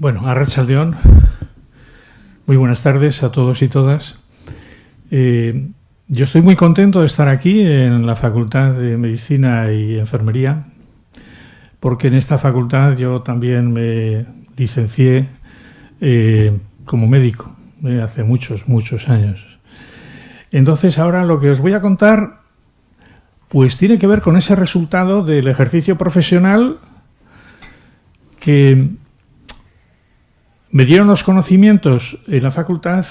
Bueno, arratsaldeon, muy buenas tardes a todos y todas. Yo estoy muy contento de estar aquí en la Facultad de Medicina y Enfermería, porque en esta facultad yo también me licencié como médico hace muchos años. Entonces ahora lo que os voy a contar pues tiene que ver con ese resultado del ejercicio profesional que me dieron los conocimientos en la facultad,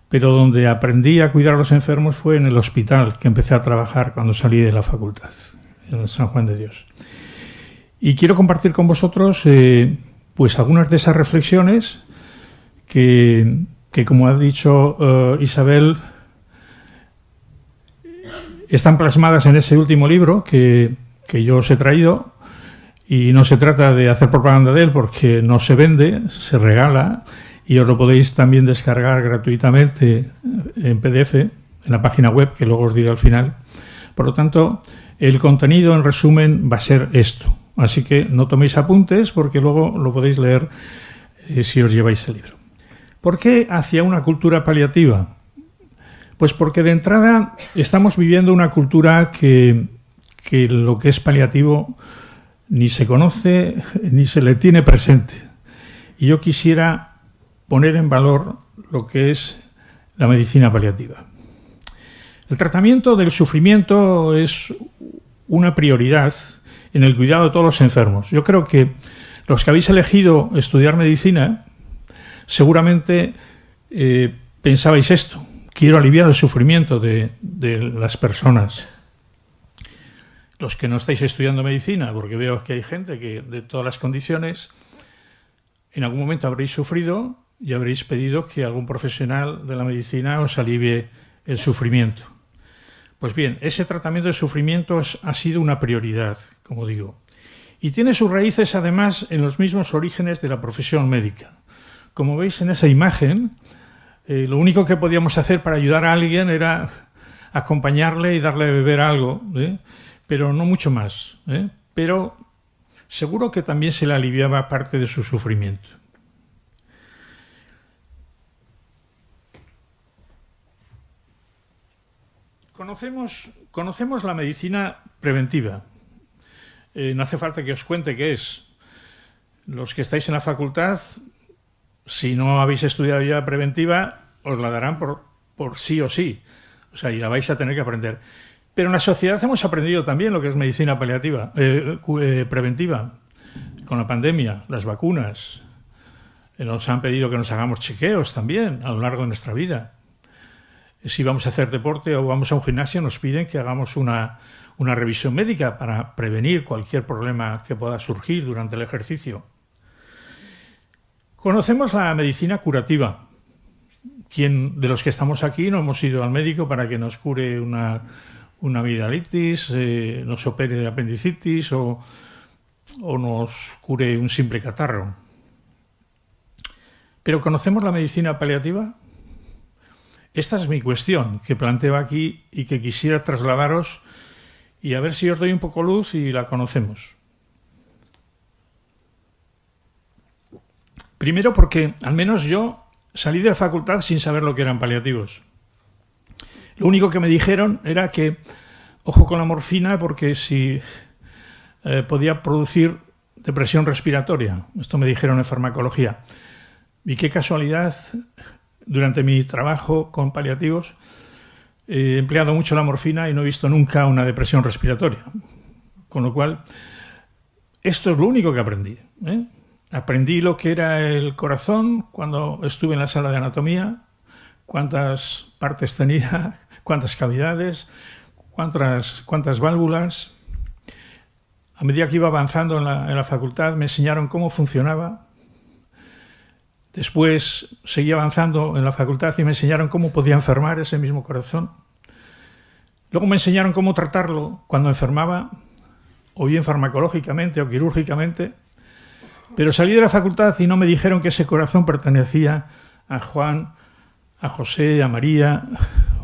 pero donde aprendí a cuidar a los enfermos fue en el hospital que empecé a trabajar cuando salí de la facultad, en San Juan de Dios. Y quiero compartir con vosotros pues algunas de esas reflexiones que como ha dicho Isabel, están plasmadas en ese último libro que yo os he traído. Y no se trata de hacer propaganda de él porque no se vende, se regala y os lo podéis también descargar gratuitamente en PDF en la página web, que luego os diré al final. Por lo tanto, el contenido en resumen va a ser esto. Así que no toméis apuntes porque luego lo podéis leer si os lleváis el libro. ¿Por qué hacia una cultura paliativa? Pues porque de entrada estamos viviendo una cultura que lo que es paliativo ni se conoce ni se le tiene presente. Y yo quisiera poner en valor lo que es la medicina paliativa. El tratamiento del sufrimiento es una prioridad en el cuidado de todos los enfermos. Yo creo que los que habéis elegido estudiar medicina seguramente pensabais esto. Quiero aliviar el sufrimiento de las personas. Los que no estáis estudiando medicina, porque veo que hay gente que de todas las condiciones, en algún momento habréis sufrido y habréis pedido que algún profesional de la medicina os alivie el sufrimiento. Pues bien, ese tratamiento de sufrimientos ha sido una prioridad, como digo, y tiene sus raíces además en los mismos orígenes de la profesión médica. Como veis en esa imagen, lo único que podíamos hacer para ayudar a alguien era acompañarle y darle a beber algo, pero no mucho más, pero seguro que también se le aliviaba parte de su sufrimiento. Conocemos la medicina preventiva. No hace falta que os cuente qué es. Los que estáis en la facultad, si no habéis estudiado ya preventiva, os la darán por sí o sí. O sea, y la vais a tener que aprender. Pero en la sociedad hemos aprendido también lo que es medicina paliativa, preventiva, con la pandemia, las vacunas. Nos han pedido que nos hagamos chequeos también a lo largo de nuestra vida. Si vamos a hacer deporte o vamos a un gimnasio, nos piden que hagamos una revisión médica para prevenir cualquier problema que pueda surgir durante el ejercicio. Conocemos la medicina curativa. ¿Quién de los que estamos aquí no hemos ido al médico para que nos cure una amigdalitis, nos opere de apendicitis o nos cure un simple catarro? ¿Pero conocemos la medicina paliativa? Esta es mi cuestión que planteo aquí y que quisiera trasladaros y a ver si os doy un poco luz y la conocemos. Primero porque, al menos yo, salí de la facultad sin saber lo que eran paliativos. Lo único que me dijeron era que, ojo con la morfina, porque si podía producir depresión respiratoria. Esto me dijeron en farmacología. Y qué casualidad, durante mi trabajo con paliativos, he empleado mucho la morfina y no he visto nunca una depresión respiratoria. Con lo cual, esto es lo único que aprendí. Aprendí lo que era el corazón cuando estuve en la sala de anatomía, cuántas partes tenía, cuántas cavidades, cuántas válvulas. A medida que iba avanzando en la facultad me enseñaron cómo funcionaba. Después seguí avanzando en la facultad y me enseñaron cómo podía enfermar ese mismo corazón. Luego me enseñaron cómo tratarlo cuando enfermaba, o bien farmacológicamente o quirúrgicamente. Pero salí de la facultad y no me dijeron que ese corazón pertenecía a Juan, a José, a María,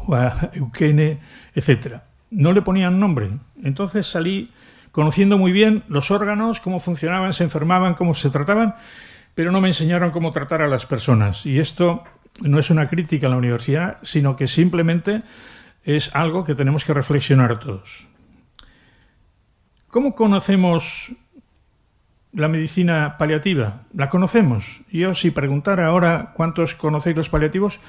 o a Eukene, etc. No le ponían nombre. Entonces salí conociendo muy bien los órganos, cómo funcionaban, se enfermaban, cómo se trataban, pero no me enseñaron cómo tratar a las personas. Y esto no es una crítica a la universidad, sino que simplemente es algo que tenemos que reflexionar todos. ¿Cómo conocemos la medicina paliativa? ¿La conocemos? Yo, si preguntara ahora cuántos conocéis los paliativos,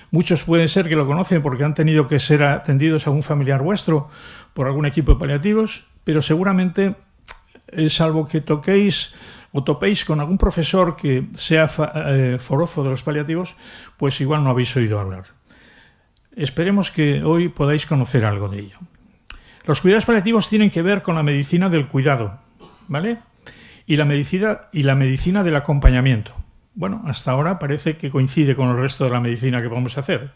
muchos pueden ser que lo conocen porque han tenido que ser atendidos a un familiar vuestro por algún equipo de paliativos, pero seguramente, salvo que toquéis o topéis con algún profesor que sea forofo de los paliativos, pues igual no habéis oído hablar. Esperemos que hoy podáis conocer algo de ello. Los cuidados paliativos tienen que ver con la medicina del cuidado, ¿vale? Y la medicina del acompañamiento. Bueno, hasta ahora parece que coincide con el resto de la medicina que vamos a hacer.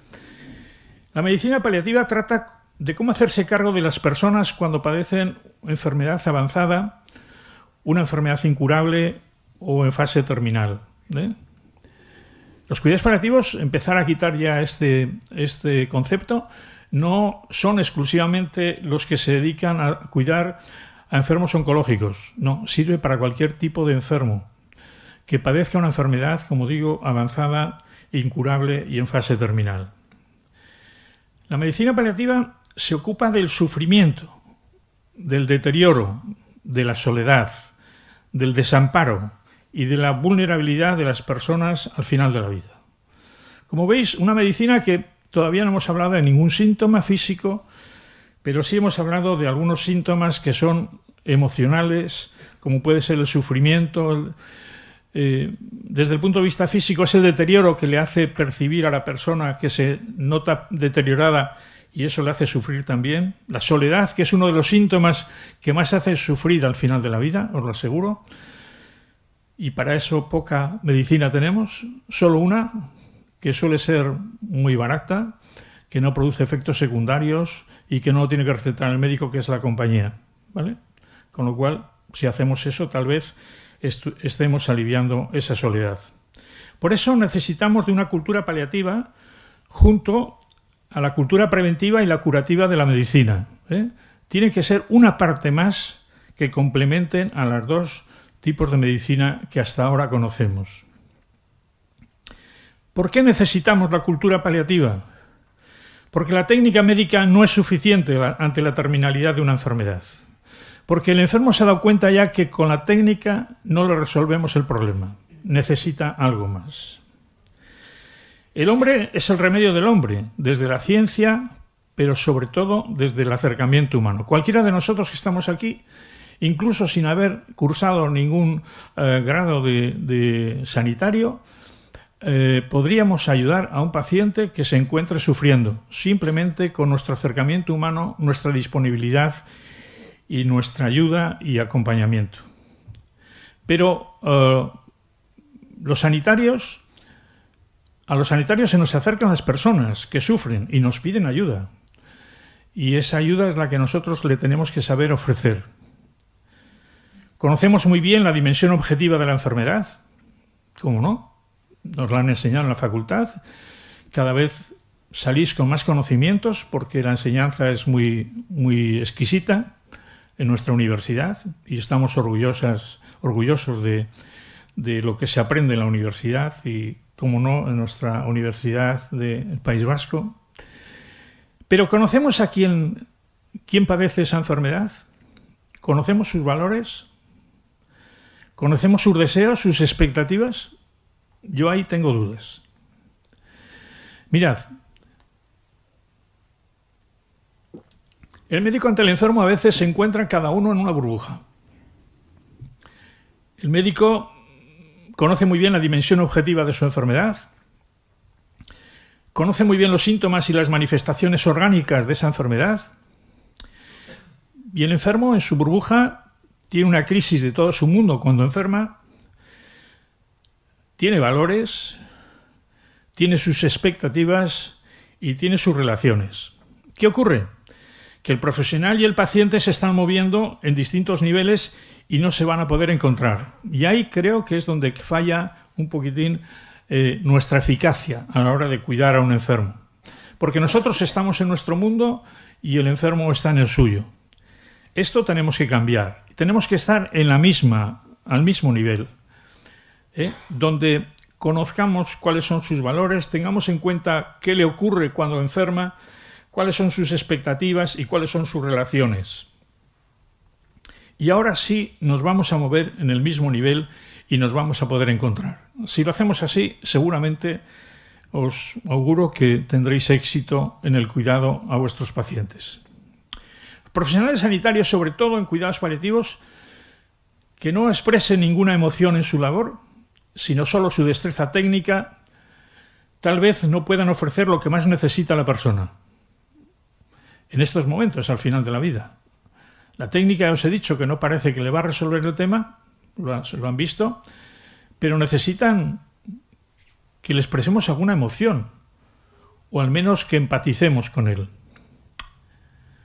La medicina paliativa trata de cómo hacerse cargo de las personas cuando padecen enfermedad avanzada, una enfermedad incurable o en fase terminal, ¿eh? Los cuidados paliativos, empezar a quitar ya este concepto, no son exclusivamente los que se dedican a cuidar a enfermos oncológicos. No, sirve para cualquier tipo de enfermo que padezca una enfermedad, como digo, avanzada, incurable y en fase terminal. La medicina paliativa se ocupa del sufrimiento, del deterioro, de la soledad, del desamparo y de la vulnerabilidad de las personas al final de la vida. Como veis, una medicina que todavía no hemos hablado de ningún síntoma físico, pero sí hemos hablado de algunos síntomas que son emocionales, como puede ser el sufrimiento. Desde el punto de vista físico, es el deterioro que le hace percibir a la persona que se nota deteriorada y eso le hace sufrir también. La soledad, que es uno de los síntomas que más hace sufrir al final de la vida, os lo aseguro. Y para eso poca medicina tenemos, solo una, que suele ser muy barata, que no produce efectos secundarios y que no lo tiene que recetar el médico, que es la compañía, ¿vale? Con lo cual, si hacemos eso, tal vez estemos aliviando esa soledad. Por eso necesitamos de una cultura paliativa junto a la cultura preventiva y la curativa de la medicina, ¿eh? Tiene que ser una parte más que complementen a los dos tipos de medicina que hasta ahora conocemos. ¿Por qué necesitamos la cultura paliativa? Porque la técnica médica no es suficiente ante la terminalidad de una enfermedad. Porque el enfermo se ha dado cuenta ya que con la técnica no le resolvemos el problema. Necesita algo más. El hombre es el remedio del hombre, desde la ciencia, pero sobre todo desde el acercamiento humano. Cualquiera de nosotros que estamos aquí, incluso sin haber cursado ningún grado de sanitario, podríamos ayudar a un paciente que se encuentre sufriendo, simplemente con nuestro acercamiento humano, nuestra disponibilidad y nuestra ayuda y acompañamiento. Pero a los sanitarios se nos acercan las personas que sufren y nos piden ayuda. Y esa ayuda es la que nosotros le tenemos que saber ofrecer. Conocemos muy bien la dimensión objetiva de la enfermedad, ¿cómo no? Nos la han enseñado en la facultad. Cada vez salís con más conocimientos porque la enseñanza es muy exquisita en nuestra universidad y estamos orgullosos de lo que se aprende en la universidad y, como no, en nuestra universidad del País Vasco. Pero ¿conocemos a quién padece esa enfermedad? ¿Conocemos sus valores? ¿Conocemos sus deseos, sus expectativas? Yo ahí tengo dudas. Mirad, el médico ante el enfermo a veces se encuentra cada uno en una burbuja. El médico conoce muy bien la dimensión objetiva de su enfermedad, conoce muy bien los síntomas y las manifestaciones orgánicas de esa enfermedad, y el enfermo en su burbuja tiene una crisis de todo su mundo cuando enferma, tiene valores, tiene sus expectativas y tiene sus relaciones. ¿Qué ocurre? Que el profesional y el paciente se están moviendo en distintos niveles y no se van a poder encontrar. Y ahí creo que es donde falla un poquitín nuestra eficacia a la hora de cuidar a un enfermo. Porque nosotros estamos en nuestro mundo y el enfermo está en el suyo. Esto tenemos que cambiar. Tenemos que estar al mismo nivel. donde conozcamos cuáles son sus valores, tengamos en cuenta qué le ocurre cuando enferma, cuáles son sus expectativas y cuáles son sus relaciones. Y ahora sí nos vamos a mover en el mismo nivel y nos vamos a poder encontrar. Si lo hacemos así, seguramente os auguro que tendréis éxito en el cuidado a vuestros pacientes. Profesionales sanitarios, sobre todo en cuidados paliativos, que no expresen ninguna emoción en su labor, sino solo su destreza técnica, tal vez no puedan ofrecer lo que más necesita la persona en estos momentos, al final de la vida. La técnica, os he dicho, que no parece que le va a resolver el tema, lo han visto, pero necesitan que le expresemos alguna emoción, o al menos que empaticemos con él.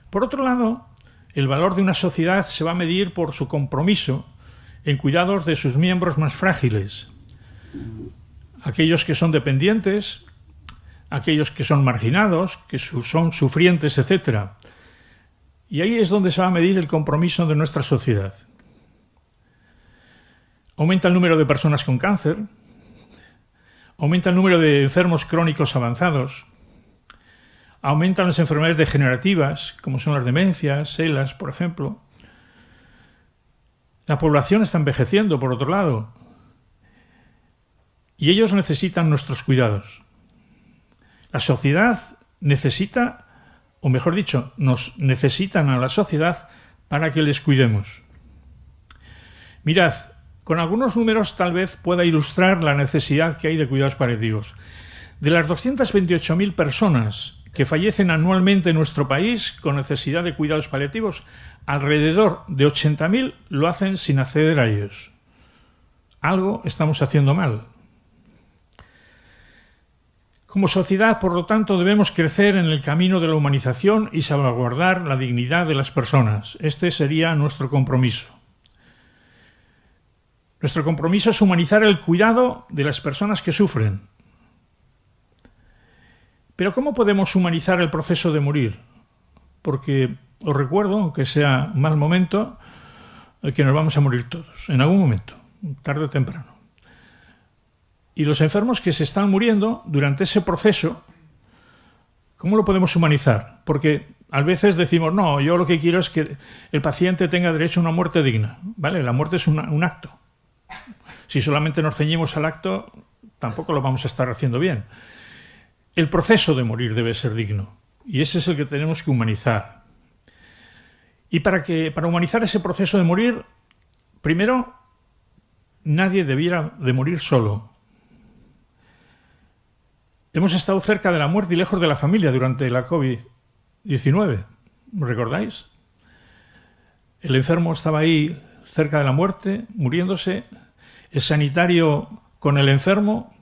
Por otro lado, el valor de una sociedad se va a medir por su compromiso en cuidados de sus miembros más frágiles, aquellos que son dependientes, aquellos que son marginados, que son sufrientes, etc. Y ahí es donde se va a medir el compromiso de nuestra sociedad. Aumenta el número de personas con cáncer, aumenta el número de enfermos crónicos avanzados, aumentan las enfermedades degenerativas, como son las demencias, ELAs, por ejemplo. La población está envejeciendo, por otro lado, y ellos necesitan nuestros cuidados. La sociedad necesita, o mejor dicho, nos necesitan a la sociedad para que les cuidemos. Mirad, con algunos números tal vez pueda ilustrar la necesidad que hay de cuidados paliativos. De las 228.000 personas que fallecen anualmente en nuestro país con necesidad de cuidados paliativos, alrededor de 80.000 lo hacen sin acceder a ellos. Algo estamos haciendo mal. Como sociedad, por lo tanto, debemos crecer en el camino de la humanización y salvaguardar la dignidad de las personas. Este sería nuestro compromiso. Nuestro compromiso es humanizar el cuidado de las personas que sufren. Pero ¿cómo podemos humanizar el proceso de morir? Porque os recuerdo, aunque sea mal momento, que nos vamos a morir todos, en algún momento, tarde o temprano. Y los enfermos que se están muriendo durante ese proceso, ¿cómo lo podemos humanizar? Porque a veces decimos, no, yo lo que quiero es que el paciente tenga derecho a una muerte digna. ¿Vale? La muerte es un acto. Si solamente nos ceñimos al acto, tampoco lo vamos a estar haciendo bien. El proceso de morir debe ser digno. Y ese es el que tenemos que humanizar. Y para humanizar ese proceso de morir, primero, nadie debiera de morir solo. Hemos estado cerca de la muerte y lejos de la familia durante la COVID-19. ¿Recordáis? El enfermo estaba ahí cerca de la muerte, muriéndose. El sanitario con el enfermo,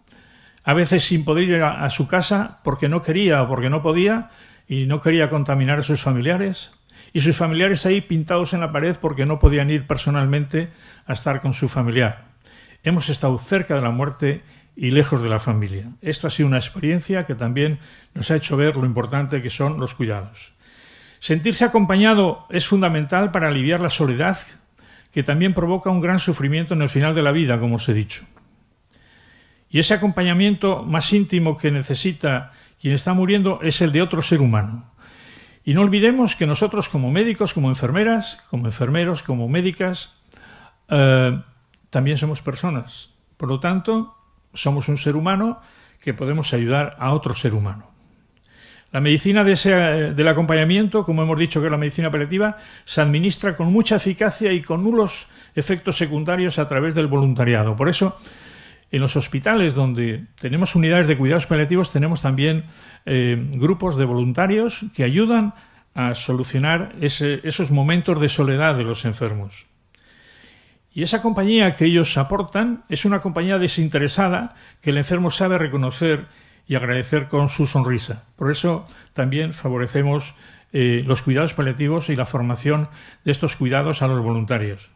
a veces sin poder ir a su casa porque no quería o porque no podía y no quería contaminar a sus familiares. Y sus familiares ahí pintados en la pared porque no podían ir personalmente a estar con su familiar. Hemos estado cerca de la muerte y lejos de la familia. Esto ha sido una experiencia que también nos ha hecho ver lo importante que son los cuidados. Sentirse acompañado es fundamental para aliviar la soledad, que también provoca un gran sufrimiento en el final de la vida, como os he dicho. Y ese acompañamiento más íntimo que necesita quien está muriendo es el de otro ser humano. Y no olvidemos que nosotros como médicos, como enfermeras, como enfermeros, como médicas, también somos personas. Por lo tanto, somos un ser humano que podemos ayudar a otro ser humano. La medicina del acompañamiento, como hemos dicho que es la medicina paliativa, se administra con mucha eficacia y con nulos efectos secundarios a través del voluntariado. Por eso, en los hospitales donde tenemos unidades de cuidados paliativos, tenemos también grupos de voluntarios que ayudan a solucionar esos momentos de soledad de los enfermos. Y esa compañía que ellos aportan es una compañía desinteresada que el enfermo sabe reconocer y agradecer con su sonrisa. Por eso también favorecemos los cuidados paliativos y la formación de estos cuidados a los voluntarios.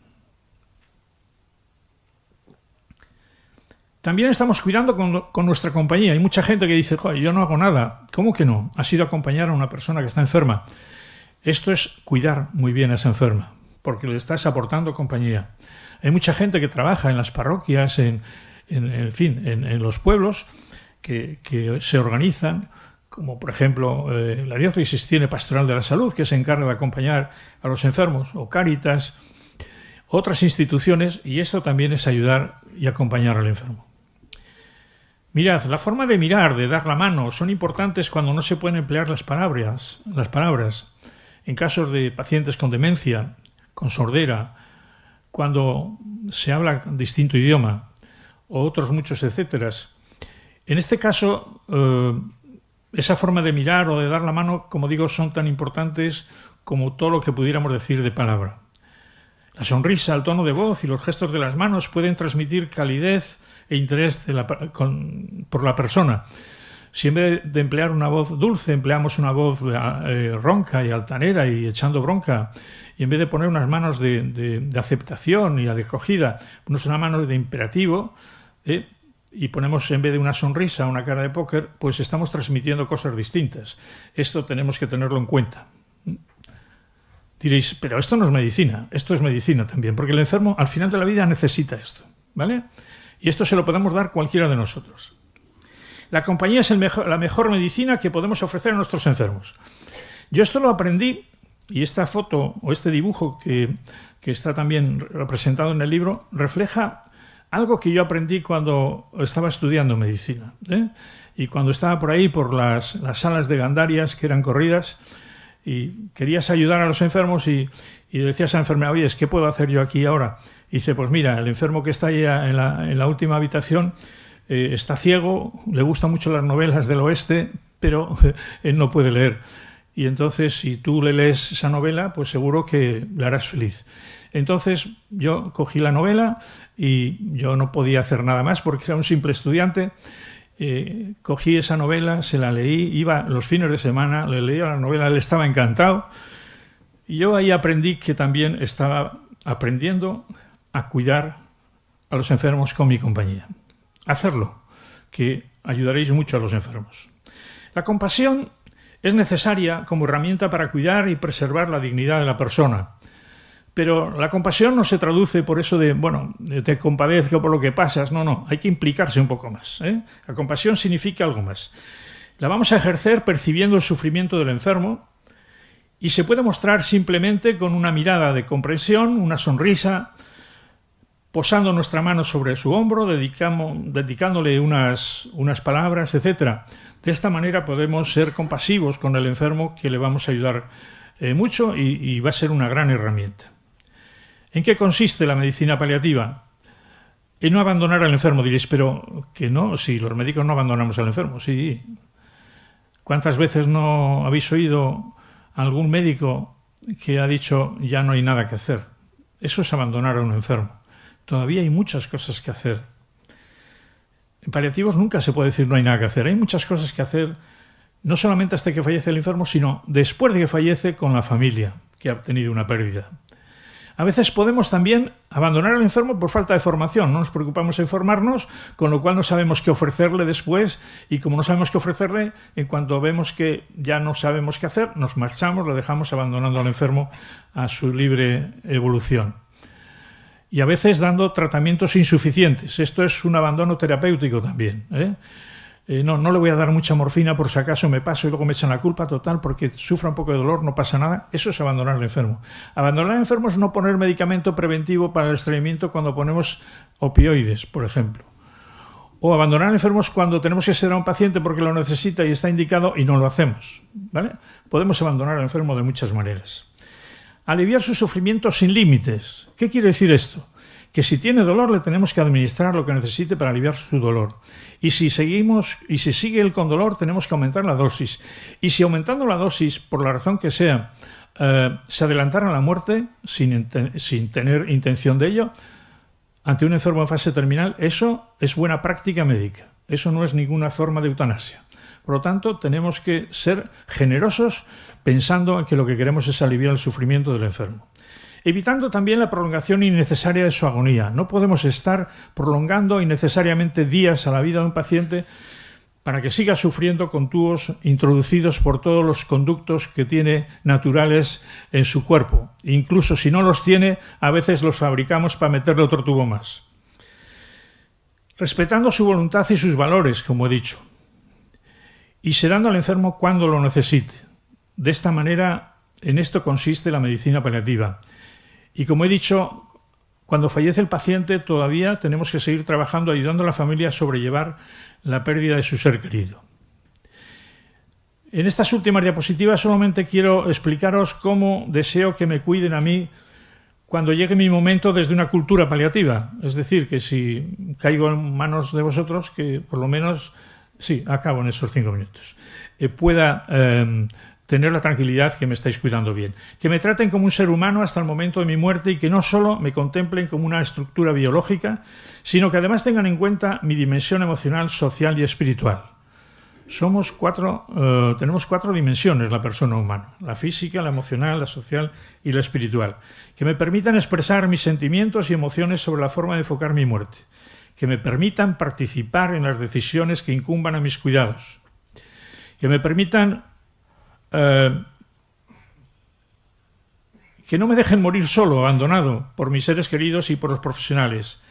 También estamos cuidando con nuestra compañía. Hay mucha gente que dice, joder, yo no hago nada. ¿Cómo que no? Has ido a acompañar a una persona que está enferma. Esto es cuidar muy bien a esa enferma, porque le estás aportando compañía. Hay mucha gente que trabaja en las parroquias, en en fin, en los pueblos que se organizan, como por ejemplo la diócesis tiene Pastoral de la Salud, que se encarga de acompañar a los enfermos, o Cáritas, otras instituciones, y esto también es ayudar y acompañar al enfermo. Mirad, la forma de mirar, de dar la mano, son importantes cuando no se pueden emplear las palabras. En casos de pacientes con demencia, con sordera, cuando se habla distinto idioma, o otros muchos etcétera. En este caso, esa forma de mirar o de dar la mano, como digo, son tan importantes como todo lo que pudiéramos decir de palabra. La sonrisa, el tono de voz y los gestos de las manos pueden transmitir calidez e interés por la persona. Si en vez de emplear una voz dulce, empleamos una voz ronca y altanera y echando bronca, y en vez de poner unas manos de aceptación y de acogida, ponemos una mano de imperativo, y ponemos en vez de una sonrisa una cara de póker, pues estamos transmitiendo cosas distintas. Esto tenemos que tenerlo en cuenta. Diréis, pero esto no es medicina. Esto es medicina también, porque el enfermo al final de la vida necesita esto, ¿vale? Y esto se lo podemos dar cualquiera de nosotros. La compañía es la mejor medicina que podemos ofrecer a nuestros enfermos. Yo esto lo aprendí, y esta foto o este dibujo que está también representado en el libro refleja algo que yo aprendí cuando estaba estudiando medicina, y cuando estaba por ahí, por las salas de Gandarias, que eran corridas, y querías ayudar a los enfermos y decías a la enfermera, oye, ¿qué puedo hacer yo aquí ahora? Y dice, pues mira, el enfermo que está ahí en la última habitación está ciego, le gustan mucho las novelas del oeste, pero él no puede leer. Y entonces, si tú le lees esa novela, pues seguro que le harás feliz. Entonces yo cogí la novela y yo no podía hacer nada más porque era un simple estudiante. Cogí esa novela, se la leí, iba los fines de semana, le leía la novela, él estaba encantado. Y yo ahí aprendí que también estaba aprendiendo a cuidar a los enfermos con mi compañía. Hacerlo, que ayudaréis mucho a los enfermos. La compasión es necesaria como herramienta para cuidar y preservar la dignidad de la persona. Pero la compasión no se traduce por eso de, bueno, te compadezco por lo que pasas. No, hay que implicarse un poco más. La compasión significa algo más. La vamos a ejercer percibiendo el sufrimiento del enfermo y se puede mostrar simplemente con una mirada de comprensión, una sonrisa, posando nuestra mano sobre su hombro, dedicándole unas palabras, etc. De esta manera podemos ser compasivos con el enfermo, que le vamos a ayudar mucho y va a ser una gran herramienta. ¿En qué consiste la medicina paliativa? En no abandonar al enfermo. Diréis, pero que no, si los médicos no abandonamos al enfermo. Sí. ¿Cuántas veces no habéis oído a algún médico que ha dicho ya no hay nada que hacer? Eso es abandonar a un enfermo. Todavía hay muchas cosas que hacer. En paliativos nunca se puede decir no hay nada que hacer. Hay muchas cosas que hacer, no solamente hasta que fallece el enfermo, sino después de que fallece con la familia que ha tenido una pérdida. A veces podemos también abandonar al enfermo por falta de formación. No nos preocupamos en formarnos, con lo cual no sabemos qué ofrecerle después, y como no sabemos qué ofrecerle, en cuanto vemos que ya no sabemos qué hacer, nos marchamos, lo dejamos abandonando al enfermo a su libre evolución. Y a veces dando tratamientos insuficientes. Esto es un abandono terapéutico también. No le voy a dar mucha morfina por si acaso me paso y luego me echan la culpa, total, porque sufra un poco de dolor, no pasa nada. Eso es abandonar al enfermo. Abandonar al enfermo es no poner medicamento preventivo para el estreñimiento cuando ponemos opioides, por ejemplo. O abandonar al enfermo es cuando tenemos que sedar a un paciente porque lo necesita y está indicado y no lo hacemos, ¿vale? Podemos abandonar al enfermo de muchas maneras. Aliviar su sufrimiento sin límites. ¿Qué quiere decir esto? Que si tiene dolor le tenemos que administrar lo que necesite para aliviar su dolor. Y si sigue él con dolor, tenemos que aumentar la dosis. Y si aumentando la dosis, por la razón que sea, se adelantara a la muerte sin tener intención de ello, ante un enfermo en fase terminal, eso es buena práctica médica. Eso no es ninguna forma de eutanasia. Por lo tanto, tenemos que ser generosos pensando en que lo que queremos es aliviar el sufrimiento del enfermo. Evitando también la prolongación innecesaria de su agonía. No podemos estar prolongando innecesariamente días a la vida de un paciente para que siga sufriendo con tubos introducidos por todos los conductos que tiene naturales en su cuerpo. Incluso si no los tiene, a veces los fabricamos para meterle otro tubo más. respetando su voluntad y sus valores, como he dicho, y sedando al enfermo cuando lo necesite. De esta manera, en esto consiste la medicina paliativa. Y como he dicho, cuando fallece el paciente todavía tenemos que seguir trabajando ayudando a la familia a sobrellevar la pérdida de su ser querido. En estas últimas diapositivas solamente quiero explicaros cómo deseo que me cuiden a mí cuando llegue mi momento desde una cultura paliativa. Es decir, que si caigo en manos de vosotros, que por lo menos, sí, acabo en esos 5 minutos, pueda tener la tranquilidad que me estáis cuidando bien. Que me traten como un ser humano hasta el momento de mi muerte y que no solo me contemplen como una estructura biológica, sino que además tengan en cuenta mi dimensión emocional, social y espiritual. Tenemos 4 dimensiones la persona humana: la física, la emocional, la social y la espiritual, que me permitan expresar mis sentimientos y emociones sobre la forma de enfocar mi muerte, que me permitan participar en las decisiones que incumban a mis cuidados, que me permitan que no me dejen morir solo, abandonado por mis seres queridos y por los profesionales.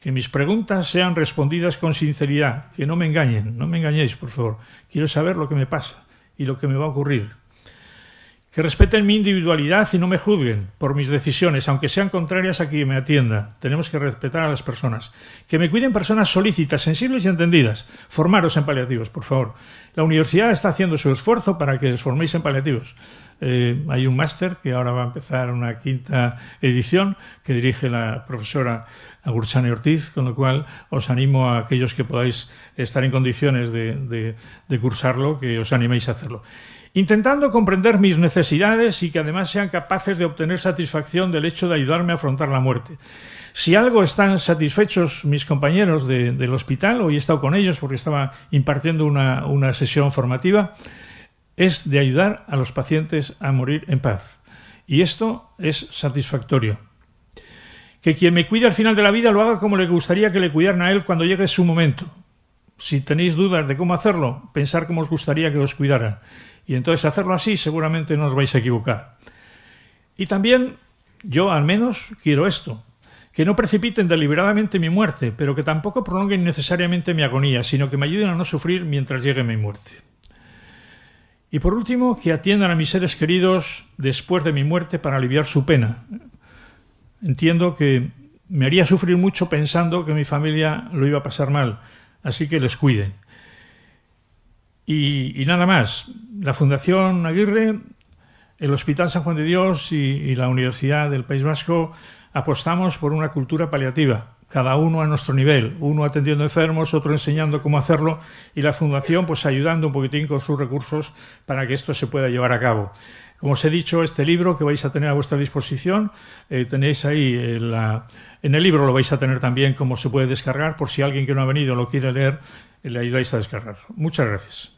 Que mis preguntas sean respondidas con sinceridad, que no me engañen, no me engañéis, por favor. Quiero saber lo que me pasa y lo que me va a ocurrir. Que respeten mi individualidad y no me juzguen por mis decisiones, aunque sean contrarias a quien me atienda. Tenemos que respetar a las personas. Que me cuiden personas solícitas, sensibles y entendidas. Formaros en paliativos, por favor. La universidad está haciendo su esfuerzo para que os forméis en paliativos. Hay un máster que ahora va a empezar una 5ª edición que dirige la profesora Agurchane Ortiz, con lo cual os animo a aquellos que podáis estar en condiciones de cursarlo, que os animéis a hacerlo. Intentando comprender mis necesidades y que además sean capaces de obtener satisfacción del hecho de ayudarme a afrontar la muerte. Si algo están satisfechos mis compañeros del hospital, hoy he estado con ellos porque estaba impartiendo una sesión formativa, es de ayudar a los pacientes a morir en paz. Y esto es satisfactorio. Que quien me cuide al final de la vida lo haga como le gustaría que le cuidaran a él cuando llegue su momento. Si tenéis dudas de cómo hacerlo, pensar cómo os gustaría que os cuidaran. Y entonces hacerlo así seguramente no os vais a equivocar. Y también yo al menos quiero esto: que no precipiten deliberadamente mi muerte, pero que tampoco prolonguen innecesariamente mi agonía, sino que me ayuden a no sufrir mientras llegue mi muerte. Y por último, que atiendan a mis seres queridos después de mi muerte para aliviar su pena. Entiendo que me haría sufrir mucho pensando que mi familia lo iba a pasar mal, así que les cuiden. Y nada más. La Fundación Aguirre, el Hospital San Juan de Dios y la Universidad del País Vasco apostamos por una cultura paliativa, cada uno a nuestro nivel, uno atendiendo enfermos, otro enseñando cómo hacerlo, y la Fundación pues ayudando un poquitín con sus recursos para que esto se pueda llevar a cabo. Como os he dicho, este libro que vais a tener a vuestra disposición, tenéis ahí, en el libro lo vais a tener también cómo se puede descargar, por si alguien que no ha venido lo quiere leer, le ayudáis a descargarlo. Muchas gracias.